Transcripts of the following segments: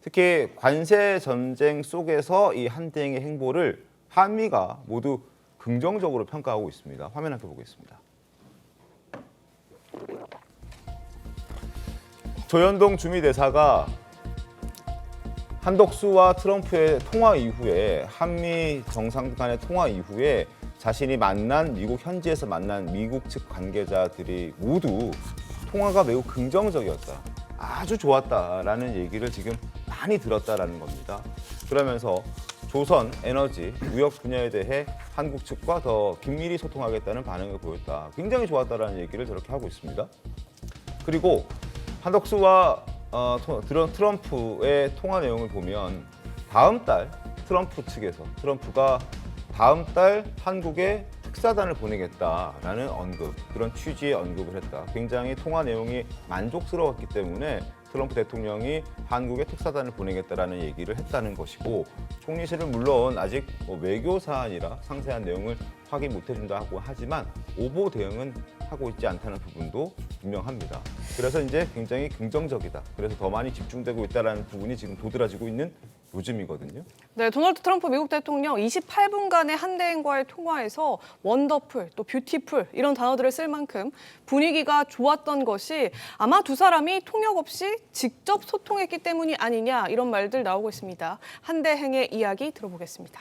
특히 관세 전쟁 속에서 이 한대행의 행보를 한미가 모두 긍정적으로 평가하고 있습니다. 화면 함께 보겠습니다. 조현동 주미대사가 한덕수와 트럼프의 통화 이후에 한미 정상 간의 통화 이후에 자신이 만난 미국 현지에서 만난 미국 측 관계자들이 모두 통화가 매우 긍정적이었다. 아주 좋았다라는 얘기를 지금 많이 들었다라는 겁니다. 그러면서 조선, 에너지, 무역 분야에 대해 한국 측과 더 긴밀히 소통하겠다는 반응을 보였다. 굉장히 좋았다라는 얘기를 저렇게 하고 있습니다. 그리고 한덕수와 트럼프의 통화 내용을 보면 다음 달 트럼프가 다음 달 한국에 특사단을 보내겠다라는 그런 취지의 언급을 했다. 굉장히 통화 내용이 만족스러웠기 때문에 트럼프 대통령이 한국에 특사단을 보내겠다라는 얘기를 했다는 것이고, 총리실은 물론 아직 외교 사안이라 상세한 내용을 확인 못 해준다고 하지만 오보 대응은 하고 있지 않다는 부분도 분명합니다. 그래서 이제 굉장히 긍정적이다. 그래서 더 많이 집중되고 있다는 부분이 지금 도드라지고 있는 요즘이거든요. 네, 도널드 트럼프 미국 대통령 28분간의 한대행과의 통화에서 원더풀, 또 뷰티풀 이런 단어들을 쓸 만큼 분위기가 좋았던 것이 아마 두 사람이 통역 없이 직접 소통했기 때문이 아니냐 이런 말들 나오고 있습니다. 한대행의 이야기 들어보겠습니다.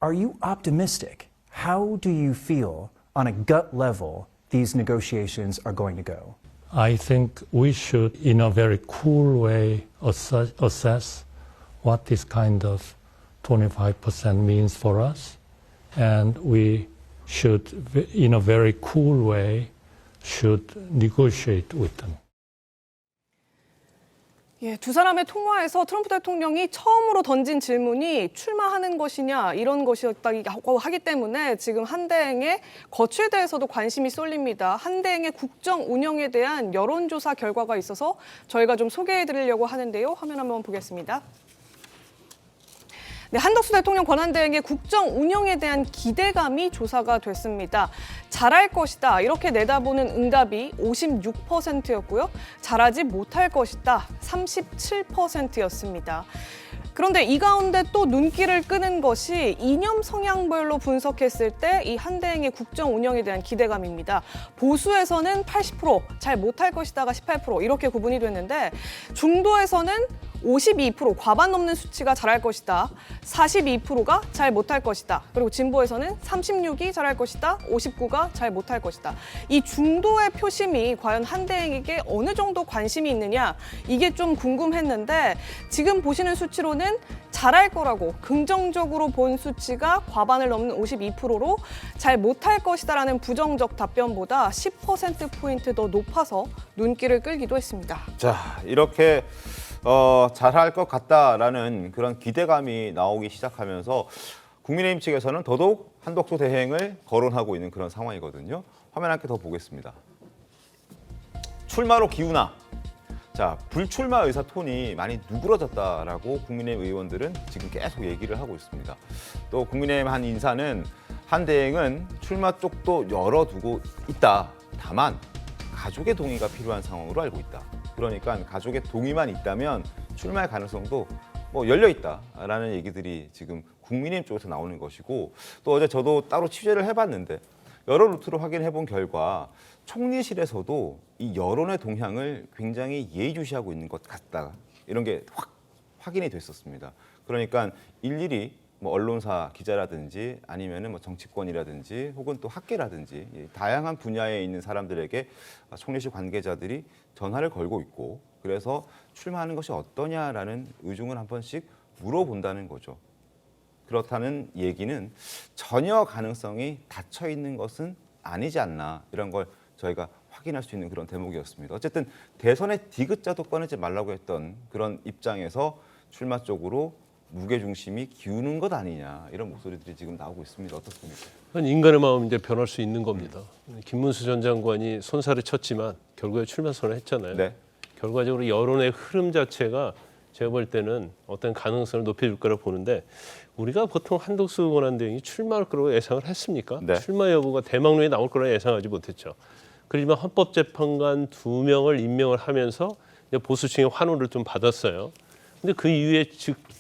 Are you optimistic? How do you feel on a gut level these negotiations are going to go? I think we should, in a very cool way, assess what this kind of 25% means for us. And we should, in a very cool way, should negotiate with them. 예, 두 사람의 통화에서 트럼프 대통령이 처음으로 던진 질문이 출마하는 것이냐 이런 것이었다고 하기 때문에 지금 한대행의 거취에 대해서도 관심이 쏠립니다. 한대행의 국정 운영에 대한 여론조사 결과가 있어서 저희가 좀 소개해드리려고 하는데요. 화면 한번 보겠습니다. 네, 한덕수 대통령 권한대행의 국정 운영에 대한 기대감이 조사가 됐습니다. 잘할 것이다 이렇게 내다보는 응답이 56%였고요. 잘하지 못할 것이다 37%였습니다. 그런데 이 가운데 또 눈길을 끄는 것이 이념 성향별로 분석했을 때 이 한대행의 국정 운영에 대한 기대감입니다. 보수에서는 80%, 잘 못할 것이다가 18% 이렇게 구분이 됐는데 중도에서는 52% 과반 넘는 수치가 잘할 것이다. 42%가 잘 못할 것이다. 그리고 진보에서는 36이 잘할 것이다. 59가 잘 못할 것이다. 이 중도의 표심이 과연 한대행에게 어느 정도 관심이 있느냐 이게 좀 궁금했는데 지금 보시는 수치로는 잘할 거라고 긍정적으로 본 수치가 과반을 넘는 52%로 잘 못할 것이다라는 부정적 답변보다 10%포인트 더 높아서 눈길을 끌기도 했습니다. 자, 이렇게 잘할 것 같다라는 그런 기대감이 나오기 시작하면서 국민의힘 측에서는 더더욱 한덕수 대행을 거론하고 있는 그런 상황이거든요. 화면 함께 더 보겠습니다. 출마로 기우나. 자, 불출마 의사 톤이 많이 누그러졌다라고 국민의힘 의원들은 지금 계속 얘기를 하고 있습니다. 또 국민의힘 한 인사는 한 대행은 출마 쪽도 열어두고 있다. 다만 가족의 동의가 필요한 상황으로 알고 있다. 그러니까 가족의 동의만 있다면 출마할 가능성도 열려 있다라는 얘기들이 지금 국민의힘 쪽에서 나오는 것이고, 또 어제 저도 따로 취재를 해봤는데 여러 루트로 확인해 본 결과 총리실에서도 이 여론의 동향을 굉장히 예의주시하고 있는 것 같다, 이런 게 확인이 됐었습니다. 그러니까 일일이 언론사 기자라든지 아니면은 정치권이라든지 혹은 또 학계라든지 다양한 분야에 있는 사람들에게 총리실 관계자들이 전화를 걸고 있고, 그래서 출마하는 것이 어떠냐라는 의중을 한 번씩 물어본다는 거죠. 그렇다는 얘기는 전혀 가능성이 닫혀 있는 것은 아니지 않나, 이런 걸 저희가 확인할 수 있는 그런 대목이었습니다. 어쨌든 대선의 디귿자도 꺼내지 말라고 했던 그런 입장에서 출마 쪽으로 무게중심이 기우는 것 아니냐, 이런 목소리들이 지금 나오고 있습니다. 어떻습니까? 인간의 마음이 이제 변할 수 있는 겁니다. 김문수 전 장관이 손살을 쳤지만 결국에 출마 선언을 했잖아요. 네. 결과적으로 여론의 흐름 자체가 제가 볼 때는 어떤 가능성을 높여줄 거라고 보는데, 우리가 보통 한덕수 권한대행이 출마할 거라고 예상을 했습니까? 네. 출마 여부가 대망론에 나올 거라 예상하지 못했죠. 그렇지만 헌법재판관 2명을 임명을 하면서 이제 보수층의 환호를 좀 받았어요. 근데 그 이후에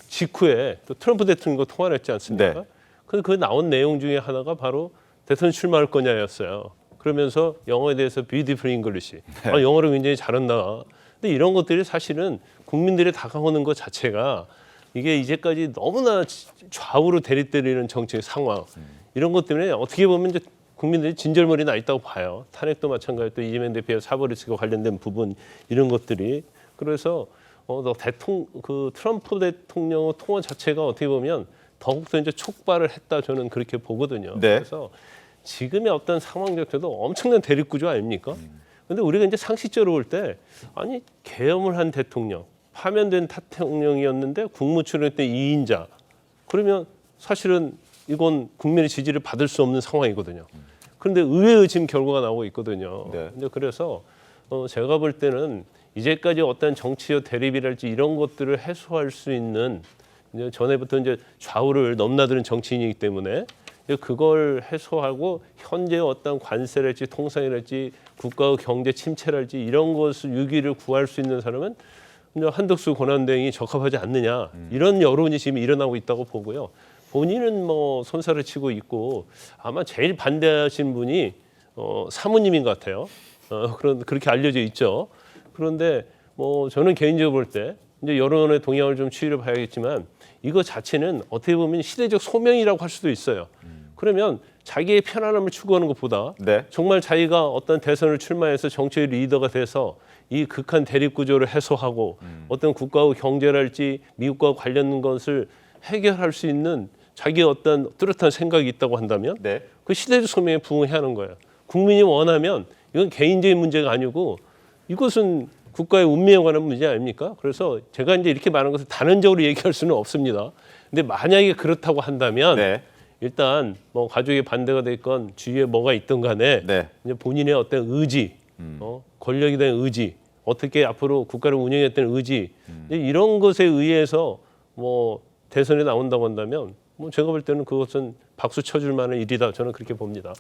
직후에 또 트럼프 대통령과 통화를 했지 않습니까? 네. 그 나온 내용 중에 하나가 바로 대선 출마할 거냐였어요. 그러면서 영어에 대해서 beautiful English. 아, 영어를 굉장히 잘한다. 근데 이런 것들이 사실은 국민들이 다가오는 것 자체가 이게 이제까지 너무나 좌우로 대립되는 정치의 상황. 이런 것 때문에 어떻게 보면 이제 국민들이 진절머리 나 있다고 봐요. 탄핵도 마찬가지로 또 이재명 대표의 사법리스크와 관련된 부분 이런 것들이. 그래서 트럼프 대통령 통화 자체가 어떻게 보면 더욱더 이제 촉발을 했다 저는 그렇게 보거든요. 네. 그래서 지금의 어떤 상황 자체도 엄청난 대립 구조 아닙니까? 근데 우리가 이제 상식적으로 볼 때 아니 계엄을 한 대통령, 파면된 대통령이었는데 국무총리 때 2인자 그러면 사실은 이건 국민의 지지를 받을 수 없는 상황이거든요. 그런데 의외의 지금 결과가 나오고 있거든요. 네. 근데 그래서 제가 볼 때는 이제까지 어떤 정치적 대립이랄지 이런 것들을 해소할 수 있는 이제 전에부터 이제 좌우를 넘나드는 정치인이기 때문에 그걸 해소하고 현재 어떤 관세랄지 통상이랄지 국가의 경제 침체랄지 이런 것을 유기를 구할 수 있는 사람은 이제 한덕수 권한대행이 적합하지 않느냐 이런 여론이 지금 일어나고 있다고 보고요. 본인은 뭐 손살을 치고 있고 아마 제일 반대하신 분이 사모님인 것 같아요. 그렇게 알려져 있죠. 그런데 뭐 저는 개인적으로 볼 때 이제 여론의 동향을 좀 추이를 봐야겠지만 이거 자체는 어떻게 보면 시대적 소명이라고 할 수도 있어요. 그러면 자기의 편안함을 추구하는 것보다 네. 정말 자기가 어떤 대선을 출마해서 정치의 리더가 돼서 이 극한 대립 구조를 해소하고 어떤 국가의 경제랄지 미국과 관련 것을 해결할 수 있는 자기의 어떤 뚜렷한 생각이 있다고 한다면 네. 그 시대적 소명에 부응해야 하는 거예요. 국민이 원하면 이건 개인적인 문제가 아니고 이것은 국가의 운명에 관한 문제 아닙니까? 그래서 제가 이제 이렇게 말하는 것을 단언적으로 얘기할 수는 없습니다. 근데 만약에 그렇다고 한다면 네. 일단 뭐 가족의 반대가 됐건 주위에 뭐가 있든 간에 네. 이제 본인의 어떤 의지, 권력에 대한 의지, 어떻게 앞으로 국가를 운영했다는 의지 이제 이런 것에 의해서 뭐 대선에 나온다고 한다면 뭐 제가 볼 때는 그것은 박수 쳐줄 만한 일이다 저는 그렇게 봅니다.